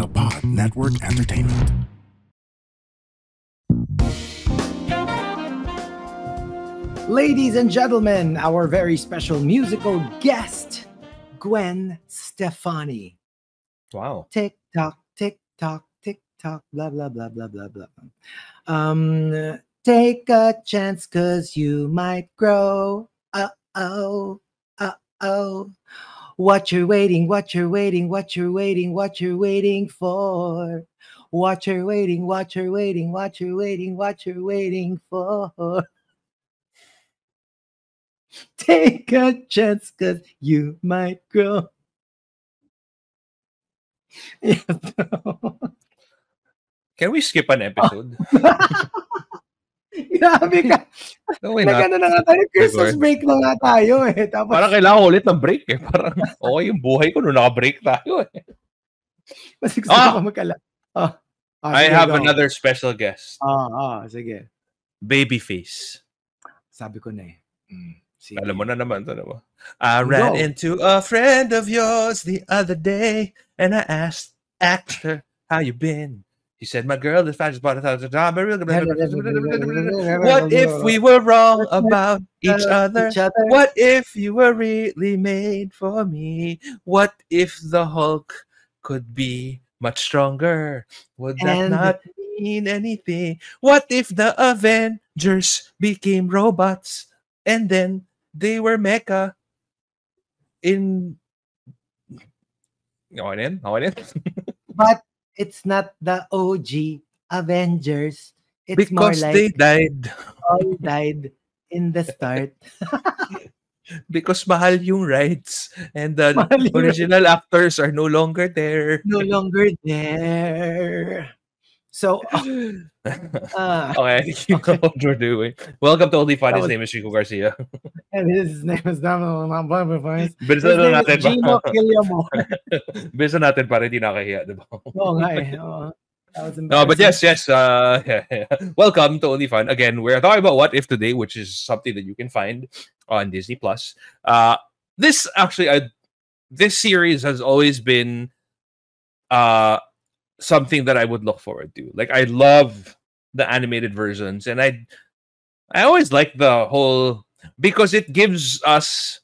the Pod Network Entertainment. Ladies and gentlemen, our very special musical guest, Gwen Stefani. Wow. Tick tock, blah blah blah blah blah blah. Take a chance, 'cause you might grow. Oh. What you're waiting for. What you're waiting for. Take a chance, 'cause you might grow. Can we skip an episode? Grabe ka. No, why not? Nagano na nga tayo, Christmas break na nga tayo eh. Tapos, Parang kailangan ulit ng break eh. Parang okay yung buhay ko nung naka-break tayo eh. mas gusto ko magkala. I sige, have go. another special guest. Sige. Babyface. Sabi ko na eh. Sige. Alam mo na naman to, diba? I ran into a friend of yours the other day and I asked her, how you been? He said, my girl is fast about $1,000. What if we were wrong about each other? What if you were really made for me? What if the Hulk could be much stronger? Would that not mean anything? What if the Avengers became robots and then they were mecha in... But it's not the OG Avengers. It's because more like they died. all died in the start. Because mahal yung rights and the original actors are no longer there. No longer there. So, okay, keep on what we're doing. Welcome to Only Fun. His name is Chico Garcia. And his name is Bilisan na natin ba? Gino Guillermo. Bilisan natin para hindi nakahiya, di ba? Oo nga eh. That was No, but yes. Welcome to Only Fun. Again, we're talking about What If today, which is something that you can find on Disney Plus. This series has always been something that I would look forward to. Like, I love the animated versions, and I always like the whole, because it gives us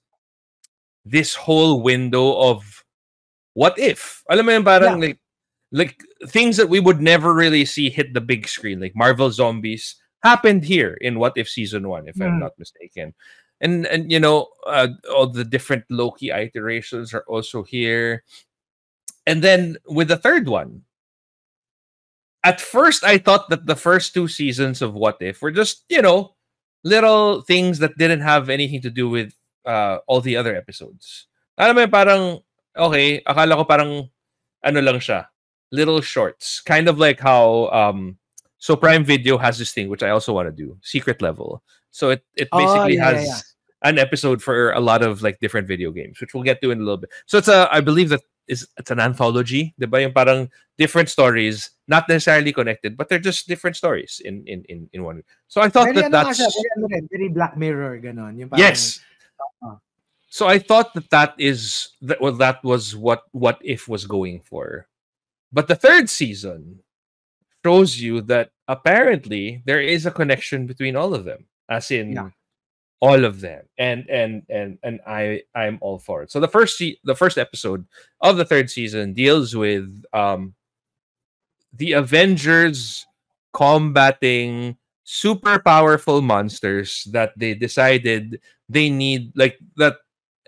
this whole window of what if. Alam mo yun, parang like things that we would never really see hit the big screen, like Marvel Zombies happened here in What If Season 1, if I'm not mistaken. And you know, all the different Loki iterations are also here. And then with the third one, at first I thought that the first two seasons of What If were just, you know, little things that didn't have anything to do with all the other episodes. Alam mo, parang, okay, akala ko parang, ano lang siya, little shorts. Kind of like how, so Prime Video has this thing, which I also want to do, Secret Level. So it basically has an episode for a lot of like different video games, which we'll get to in a little bit. So I believe that it's an anthology, diba? Yung parang different stories, not necessarily connected, but they're just different stories in one. So I thought that's very Black Mirror, ganon. Yung parang, yes. So I thought that was what If was going for. But the third season shows you that apparently there is a connection between all of them, as in all of them, and I'm all for it. So the first episode of the third season deals with the Avengers combating super powerful monsters that they decided they need, like that,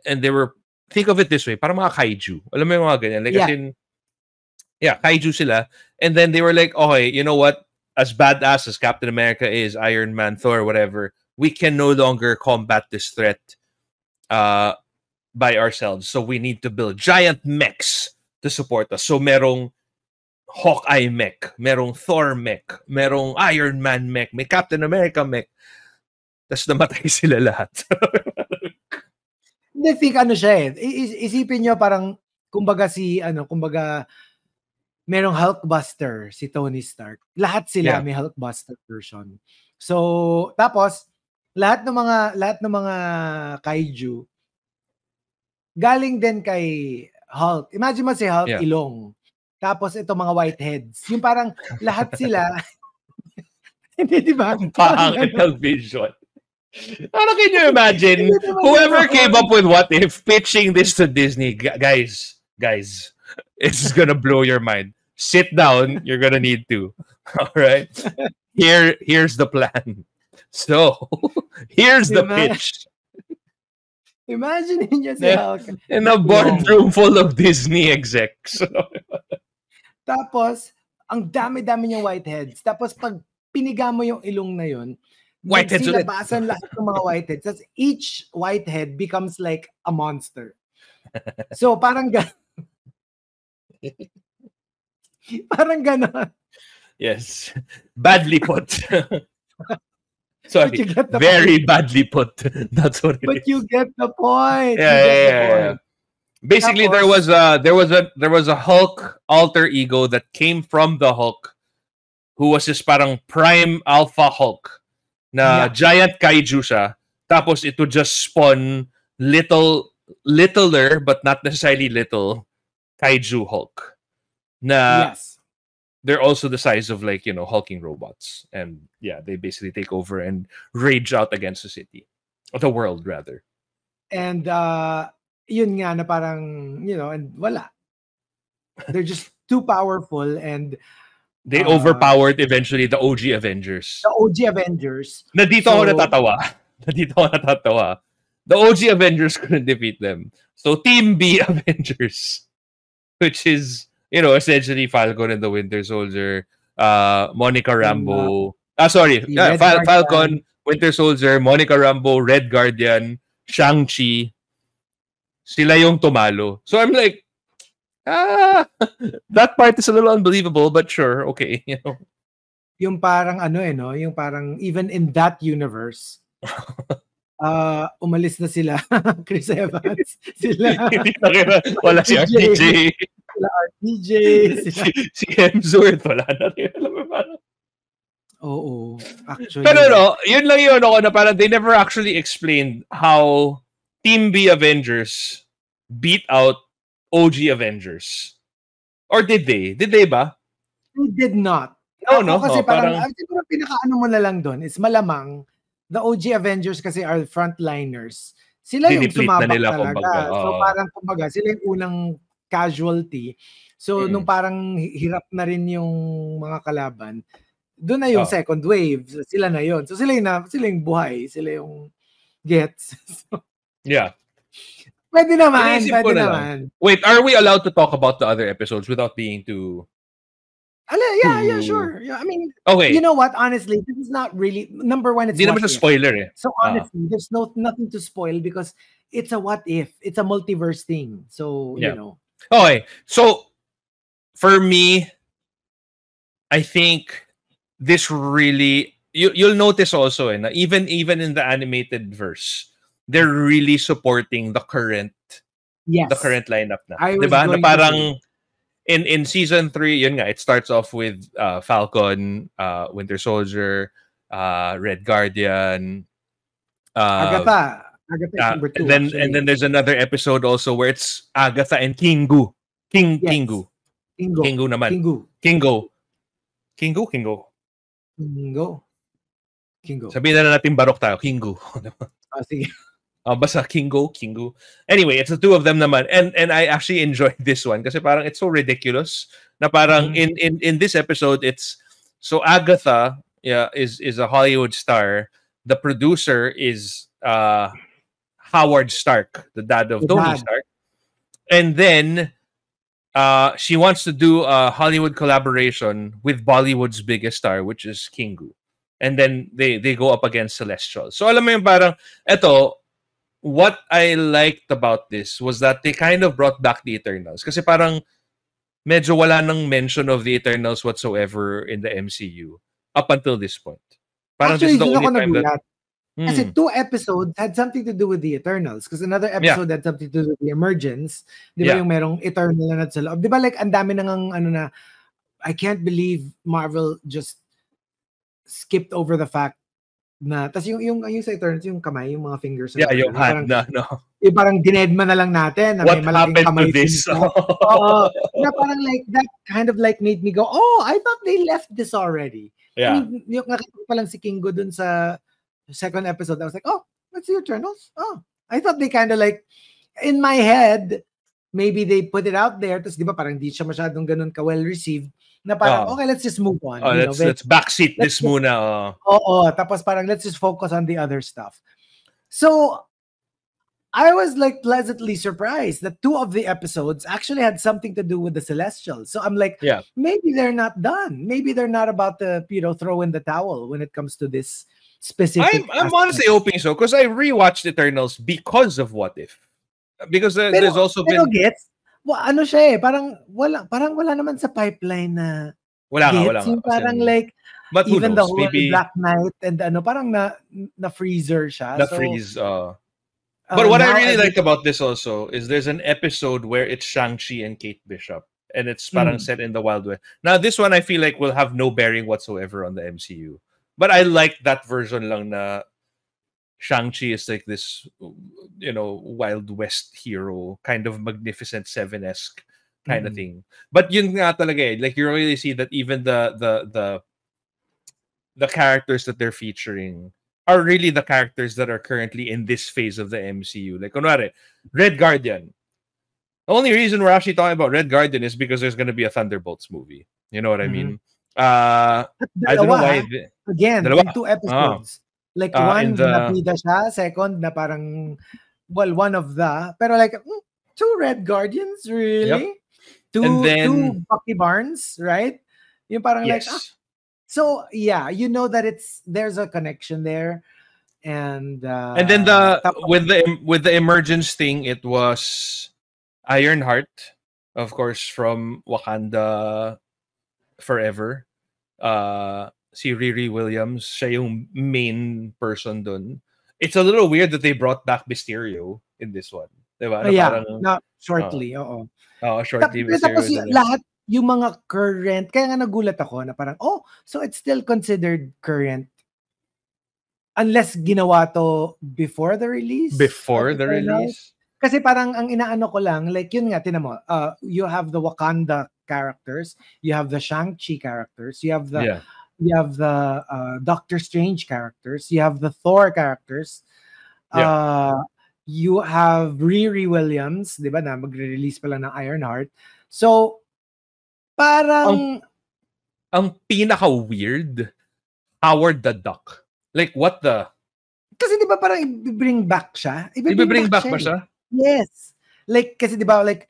and they were, think of it this way, parang mga kaiju. Alam mo yung mga ganyan, like as in, kaiju sila, and then they were like, okay, you know what? As badass as Captain America is, Iron Man, Thor, whatever, we can no longer combat this threat by ourselves. So we need to build giant mechs to support us. So merong Hawkeye mech, merong Thor mech, merong Iron Man mech, may Captain America mech. Tapos namatay sila lahat. I think ano siya eh. Isipin nyo parang, kumbaga merong Hulkbuster si Tony Stark. Lahat sila may Hulkbuster version. So, tapos, lahat ng mga kaiju galing din kay Hulk. Imagine mo si Hulk ilong. tapos ito mga whiteheads. Yung parang lahat sila, hindi, di ba? Ang Parang pangit ganun. ng vision. Ano, can you imagine? Hindi naman Whoever ganun. came up with What If pitching this to Disney, guys, it's gonna blow your mind. Sit down. You're gonna need to. All right. Here's the plan. So, here's the pitch. Imagine niyo si Yeah. Hulk. In a boardroom full of Disney execs. Tapos, ang dami-dami niyang whiteheads. Tapos, pag piniga mo yung ilong na yun, Whiteheads ulit. nagsilabasan lahat ng mga whiteheads. Tapos, each whitehead becomes like a monster. So, parang parang ganon. Yes. Badly put. Sorry. But you get the Very point. badly put. That's what it is. But you get the point. Yeah. Basically, Tapos, there was a Hulk alter ego that came from the Hulk, who was just parang prime alpha Hulk, na giant kaiju siya. Tapos it would just spawn littler but not necessarily little kaiju Hulk. Na yes. they're also the size of, like, hulking robots, and yeah, they basically take over and rage out against the city, or the world rather. And yun nga na parang, and wala. They're just too powerful, and they overpowered eventually the OG Avengers. The OG Avengers. Nadito ako natatawa. The OG Avengers couldn't defeat them. So Team B Avengers, which is, essentially Falcon and the Winter Soldier, Monica Rambeau. Falcon, Winter Soldier, Monica Rambeau, Red Guardian, Shang-Chi. Sila yung tumalo. So I'm like, that part is a little unbelievable, but sure, okay. Yung parang yung parang even in that universe, umalis na sila. Chris Evans. Sila. Wala si RDJ. Sila RDJ. Si Hemsworth. Wala na rin. Oo. Actually. Pero yun lang yun ako na parang they never actually explained how Team B Avengers beat out OG Avengers. Or did they? Did they ba? They did not. No. Kasi parang siguro pinakaano mo na lang doon is malamang the OG Avengers kasi are frontliners. Sila yung sumabak talaga. So parang kumbaga, sila yung unang casualty. So nung parang hirap na rin yung mga kalaban, doon na yung second wave. Sila na yun. So sila yung buhay. Sila yung gets. So, yeah. Pwede naman. Wait, are we allowed to talk about the other episodes without being too... Yeah, sure. Yeah, I mean, okay. You know what? Honestly, this is not really... Number one, it's Di naman sa spoiler eh. So honestly, there's nothing to spoil because it's a what if. It's a multiverse thing. So, Okay. So, for me, I think this really... You'll notice also, even in the animated verse, they're really supporting the current lineup na. Diba? Na parang... In season 3, yun nga, it starts off with Falcon, Winter Soldier, Red Guardian, Agatha number 2. And then there's another episode also where it's Agatha and Kingo. Kingo naman. Kingo. Sabihin na natin barok tayo, Kingo. Sige. Basta Kingo. Anyway, it's the two of them naman. And I actually enjoyed this one kasi parang it's so ridiculous na parang in this episode, it's so Agatha is a Hollywood star. The producer is Howard Stark, the dad of Tony Stark. And then she wants to do a Hollywood collaboration with Bollywood's biggest star, which is Kingo. And then they go up against Celestial. So alam mo yung parang, what I liked about this was that they kind of brought back the Eternals. Kasi parang medyo wala nang mention of the Eternals whatsoever in the MCU up until this point. Parang actually, this is the only time that... Kasi 2 episodes had something to do with the Eternals. Because another episode had something to do with the Emergence. Di ba yung merong Eternal na sa loob? Di ba like ang dami nang I can't believe Marvel just skipped over the fact na tas yung sa Eternals yung kamay, yung mga fingers na yung hand na no. Yung parang dinedma na lang natin na what may malaking kamay to this? Na parang like that kind of like made me go, oh, I thought they left this already. Yeah. I mean, yung nakita pa lang si Kingo dun sa second episode, I was like, oh, that's the Eternals? Oh, I thought they kind of like, in my head, maybe they put it out there, tapos di ba parang di siya masyadong ganun ka well received, na parang, okay, let's just move on. Let's backseat this muna. Tapos parang let's just focus on the other stuff. So, I was like pleasantly surprised that 2 of the episodes actually had something to do with the Celestials. So I'm like, maybe they're not done. Maybe they're not about to, throw in the towel when it comes to this specific. I'm honestly hoping so because I rewatched Eternals because of What If. Because there's also been ano siya eh, parang wala naman sa pipeline na wala nga. Parang like, but even knows, the whole maybe Black Knight and parang na freezer siya. But what I really liked about this also is there's an episode where it's Shang-Chi and Kate Bishop and it's parang set in the Wild West. Now this one I feel like will have no bearing whatsoever on the MCU. But I like that version lang na Shang-Chi is like this, Wild West hero, kind of Magnificent Seven-esque kind of thing. But yun nga talaga like you really see that even the characters that they're featuring are really the characters that are currently in this phase of the MCU. Like, kunwari, Red Guardian. The only reason we're actually talking about Red Guardian is because there's going to be a Thunderbolts movie. You know what I mean? I don't know why. Again, in 2 episodes. Like one napida siya, second na parang one of the, pero like 2 Red Guardians, really? Yep. 2 Bucky Barnes, right? Yung parang like so yeah, that there's a connection there. And then with the emergence thing, it was Ironheart, of course, from Wakanda Forever. Si Riri Williams, siya yung main person dun. It's a little weird that they brought back Mysterio in this one. Diba? Not shortly, shortly. Tapos lahat yung mga current, kaya nga nagulat ako na parang, so it's still considered current unless ginawa to before the release? Before the release? Kasi parang ang inaano ko lang, like yun nga, tinan mo, you have the Wakanda characters, you have the Shang-Chi characters, you have the Doctor Strange characters, you have the Thor characters, you have Riri Williams, di ba na magre-release pala ng Ironheart. So, parang ang pinaka-weird, Howard the Duck. Like, what the? Kasi di ba parang i-bring back siya? I-bring back ba siya? Yes. Like, kasi di ba, like,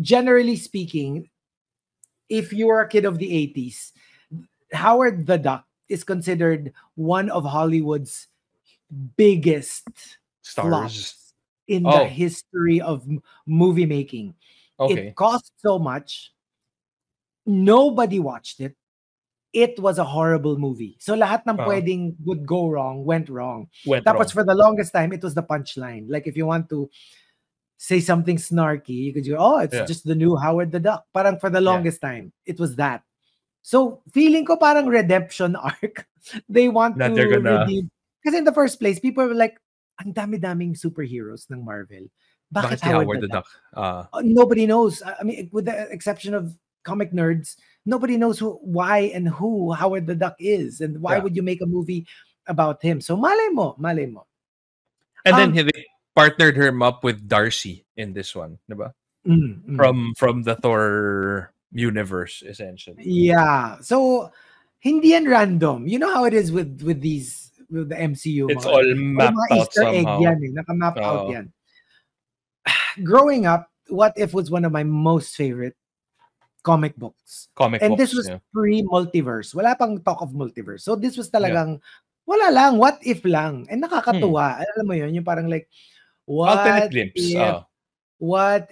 generally speaking, if you are a kid of the 80s, Howard the Duck is considered one of Hollywood's biggest stars in the history of movie making. It cost so much. Nobody watched it. It was a horrible movie. So lahat ng pwedeng would go wrong, went wrong. Tapos for the longest time, it was the punchline. Like if you want to say something snarky, you could go, it's just the new Howard the Duck. Parang for the longest time, it was that. So feeling ko parang redemption arc. They want to redeem. Kasi in the first place, people were like, ang dami-daming superheroes ng Marvel. Bakit Howard the Duck? Nobody knows. I mean, with the exception of comic nerds, nobody knows why and who Howard the Duck is, and why would you make a movie about him? So malay mo. And then they partnered him up with Darcy in this one, diba? From the Thor universe, essentially. Yeah. So hindi yan random. You know how it is with the MCU. It's all mapped out Easter somehow. Egg yan, naka-map out yan. Growing up, What If was one of my most favorite comic books. And this was pre-multiverse. Wala pang talk of multiverse. So this was talagang, wala lang, what if lang. And nakakatuwa. Alam mo yun, yung parang like, what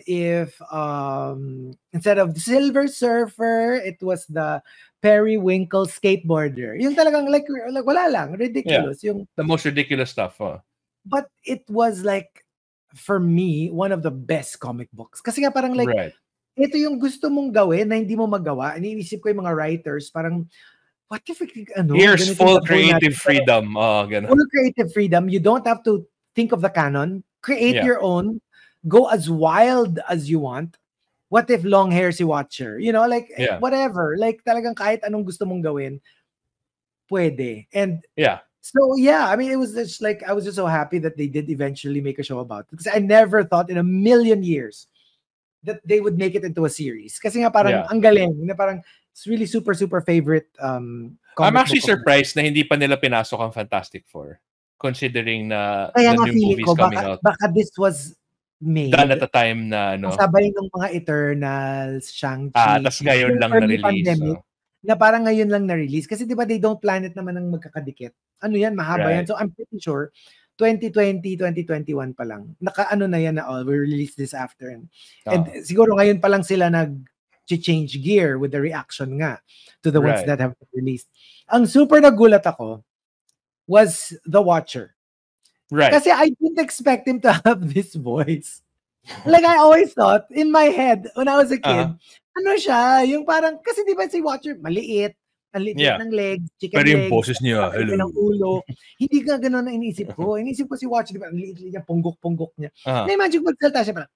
if instead of the Silver Surfer, it was the Periwinkle skateboarder. Yung talagang like wala lang, ridiculous. Yung the most ridiculous stuff. But it was like, for me, one of the best comic books. Kasi nga parang like, ito yung gusto mong gawin na hindi mo magawa. Iniisip ko yung mga writers, parang what if here's full creative freedom. Full creative freedom. You don't have to think of the canon. Create your own. Go as wild as you want. What if long hair si Watcher? You know, like whatever. Like talagang kahit anong gusto mong gawin, pwede. And so I mean, it was just like I was just so happy that they did eventually make a show about it, because I never thought in a million years that they would make it into a series. Kasi nga parang ang galing, na parang it's really super favorite. I'm actually surprised na hindi pa nila pinasok ang Fantastic Four, considering na the new movies coming out. Baka this was made done at the time na sabay ng mga Eternals, Shang-Chi. Tas ngayon lang na-release. Na parang ngayon lang na-release. Kasi di ba they don't plan it naman ng magkakadikit. Ano yan, mahaba yan. So I'm pretty sure 2020, 2021 pa lang. Naka-ano na yan na we release this after. And siguro ngayon pa lang sila nag-change gear with the reaction nga to the ones that have been released. Ang super nagulat ako was The Watcher. Right. Kasi I didn't expect him to have this voice. Like I always thought in my head when I was a kid, ano siya, yung parang, kasi di ba si Watcher, maliit, ang liit ng legs, chicken pero legs. Pero yung boses niya, hello. Ng ulo. Hindi ka gano'n na iniisip ko. Iniisip ko si Watcher, di ba, ang liit niya, punggok niya. Na-imagine ko magsalita siya, parang,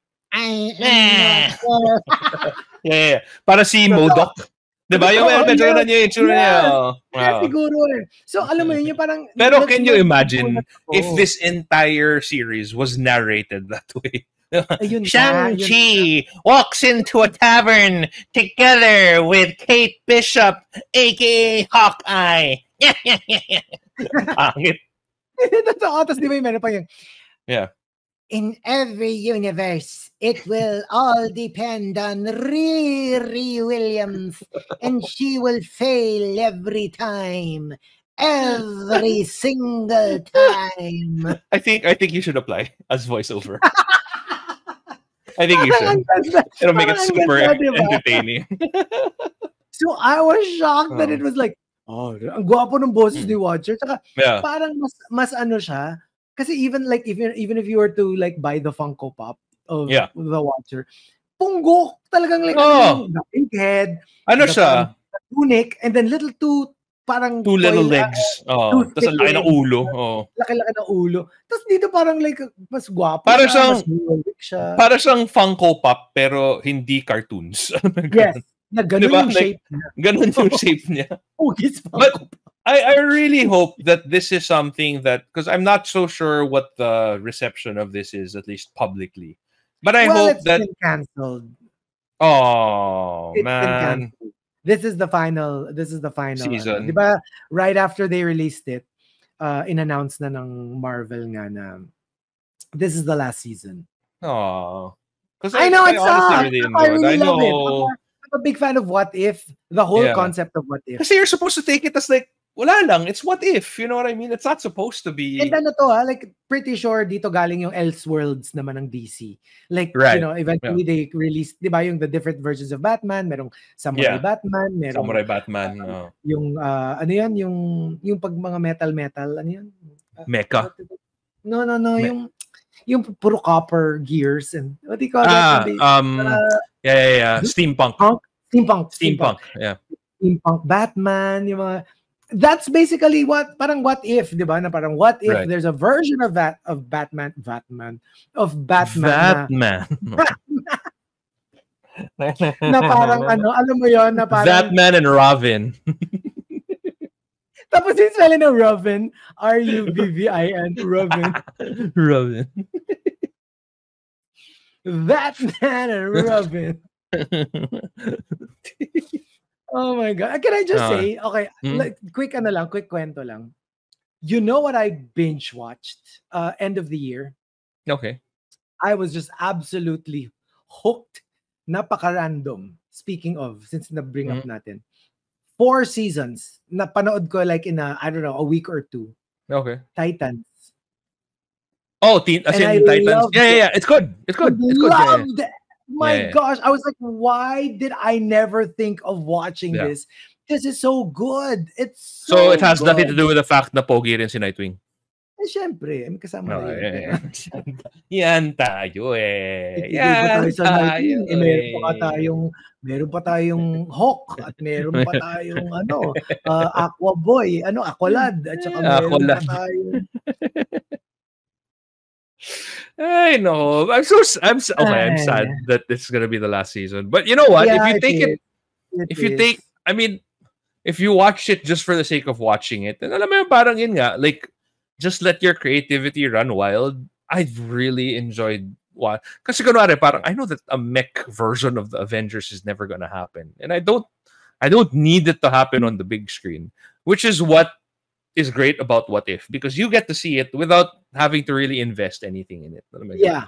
para si MODOK. Diba? Yung medyo na niya, yung tsura niya. Siguro So, alam mo yun, yung parang... Pero can you imagine if this entire series was narrated that way? Shang-Chi walks into a tavern together with Kate Bishop, a.k.a. Hawkeye. Pangit. Tapos di ba yung meron pa yun? In every universe, it will all depend on Riri Williams, and she will fail every time. Every single time. I think you should apply as voiceover. I think you should. It'll make it super entertaining. So I was shocked that it was like, ang gwapo ng boses ni Watcher. Tsaka parang mas ano siya. Kasi even if you were to like buy the Funko Pop of The Watcher, punggok talagang like the big head. Ano siya? Tunic, and then two little legs. Tapos ang laki ng ulo. Laki-laki ng ulo. Tapos dito parang like mas gwapo. Para siyang Funko Pop pero hindi cartoons. Yes. Na ganun yung shape niya. Ganun yung shape niya. But I really hope that this is something that, because I'm not so sure what the reception of this is, at least publicly. But I hope it's that been canceled. It's man. This is the final season. Diba, right after they released it, in-announce na ng Marvel nga na this is the last season. Because I know it's honestly I really love it. I'm a big fan of What If, the whole concept of What If. Kasi you're supposed to take it as like, wala lang, it's what if, you know what I mean? It's not supposed to be. And ano to like pretty sure dito galing yung Elseworlds naman ng DC. Like, you know, eventually they released, di ba, yung the different versions of Batman, merong Samurai Batman, merong Samurai Batman, yung ano yan, yung pag mga metal, ano yan? Mecha. No, yung puro copper gears and what do you call that? Steampunk. Steampunk. Yeah. Steampunk Batman, yung mga that's basically what if, di ba? Na parang what if there's a version of that of Batman na parang ano, alam mo yon, na parang Batman and Robin. Tapos yung spelling ng Robin, R-U-B-V-I-N, Robin. Robin. Batman and Robin. Oh my God. Can I just say, okay, quick kwento lang. You know what I binge watched end of the year? Okay. I was just absolutely hooked. Napaka-random. Speaking of, since na-bring up natin. 4 seasons. Napanood ko like in a week or 2. Okay. Titans. Oh, Titans. Yeah. It's good. It's good. Loved it. My gosh, I was like, why did I never think of watching this? This is so good. It's so it has good. nothing to do with the fact na pogi rin si Nightwing. syempre, kasama na yun. Yan tayo eh. Yan tayo eh. Meron pa tayong Hawk at meron pa tayong Aqua Boy, Aqualad at saka meron pa tayong I know. I'm sad that this is gonna be the last season. But you know what? Yeah, if you watch it just for the sake of watching it, then alam mo parang yun nga, like just let your creativity run wild. I've really enjoyed kasi kunwari parang I know that a mech version of the Avengers is never gonna happen, and I don't need it to happen on the big screen, which is what is great about What If, because you get to see it without having to really invest anything in it. Yeah.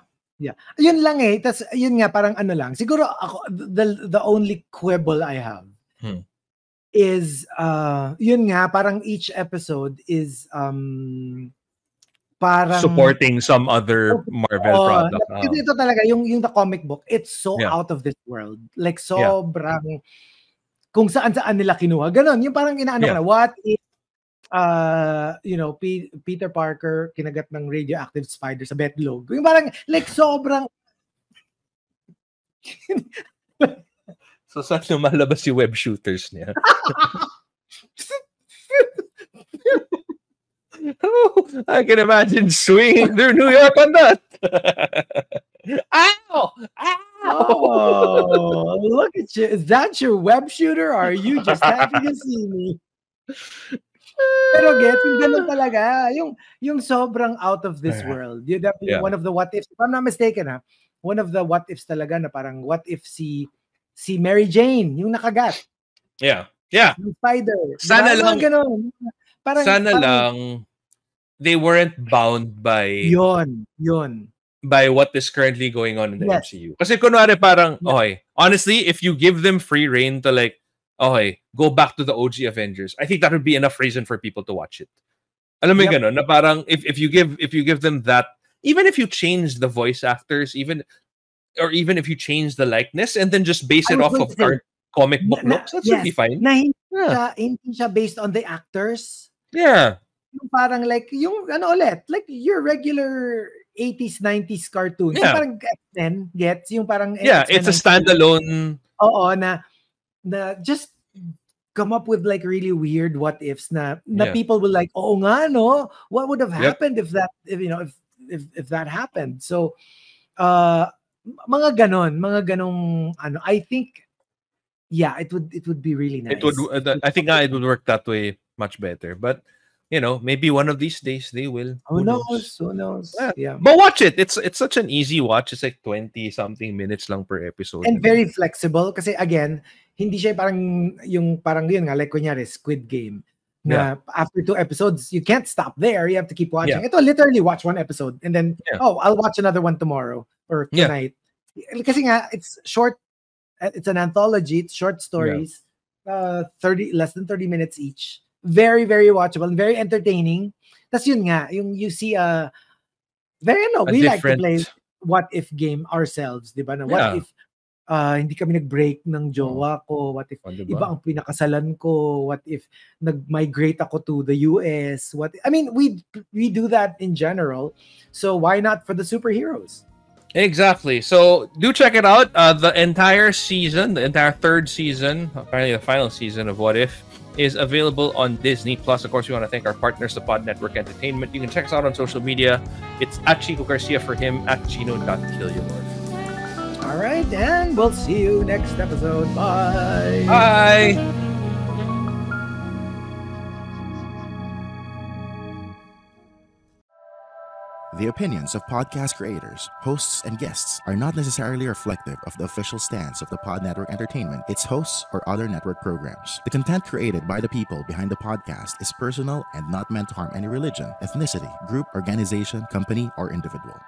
Yun lang eh. Tas yun nga parang lang. Siguro ako the only quibble I have is yun nga parang each episode is parang supporting some other Marvel product. Kasi ito talaga yung the comic book, it's so out of this world. Like sobrang kung saan nila kinuha. Ganon, yung parang inaano ko na, what if Peter Parker kinagat ng radioactive spider sa betlog. Yung parang like sobrang so saan lumalabas yung web shooters niya? I can imagine swinging through New York on that. Ow! Oh, look at you. Is that your web shooter or are you just happy to see me? Pero yung ganun talaga. Yung sobrang out of this world. One of the what ifs, if I'm not mistaken, one of the what ifs talaga na parang what if si Mary Jane, yung nakagat. Yeah. Yung spider. Sana lang. Ganun. Sana lang they weren't bound by yun. By what is currently going on in the MCU. Kasi kunwari parang, okay, honestly, if you give them free reign to like, okay, go back to the OG Avengers, I think that would be enough reason for people to watch it. Alam mo yung ganun, na parang if you give them that, even if you change the voice actors, even if you change the likeness and then just base it off of our comic book looks, that should be fine. Na hindi siya based on the actors. Yeah. Yung parang like, yung like your regular 80s, 90s cartoon. Yeah. Yung parang X-Men gets, yung parang it's a standalone. Oo, na just come up with like really weird what ifs na people will like, oo nga, no? What would have happened if that happened? So, mga ganong I think, it would be really nice. I think it would work that way much better. But maybe one of these days they will. Who knows? Yeah. But watch it. It's such an easy watch. It's like 20-something minutes lang per episode. And very flexible. Kasi again, hindi siya parang yun nga, like kunyari, Squid Game. Na after 2 episodes, you can't stop there. You have to keep watching. Ito, literally watch 1 episode. And then, I'll watch another one tomorrow or tonight. Kasi nga, it's short. It's an anthology. It's short stories. Less than 30 minutes each. Very, very watchable and very entertaining. That's yun nga, you see we like to play what if game ourselves, di ba? What if hindi kami nag-break ng jowa ko? What if iba ang pinakasalan ko? What if nag-migrate ako to the US? We do that in general. So why not for the superheroes? Exactly. So do check it out. The entire season, the entire 3rd season, apparently the final season of What If, is available on Disney Plus. Of course, we want to thank our partners, the Pod Network Entertainment. You can check us out on social media. It's at Chico Garcia for him, at Gino.Killiamore. All right, and we'll see you next episode. Bye. Bye. The opinions of podcast creators, hosts, and guests are not necessarily reflective of the official stance of the Pod Network Entertainment, its hosts, or other network programs. The content created by the people behind the podcast is personal and not meant to harm any religion, ethnicity, group, organization, company, or individual.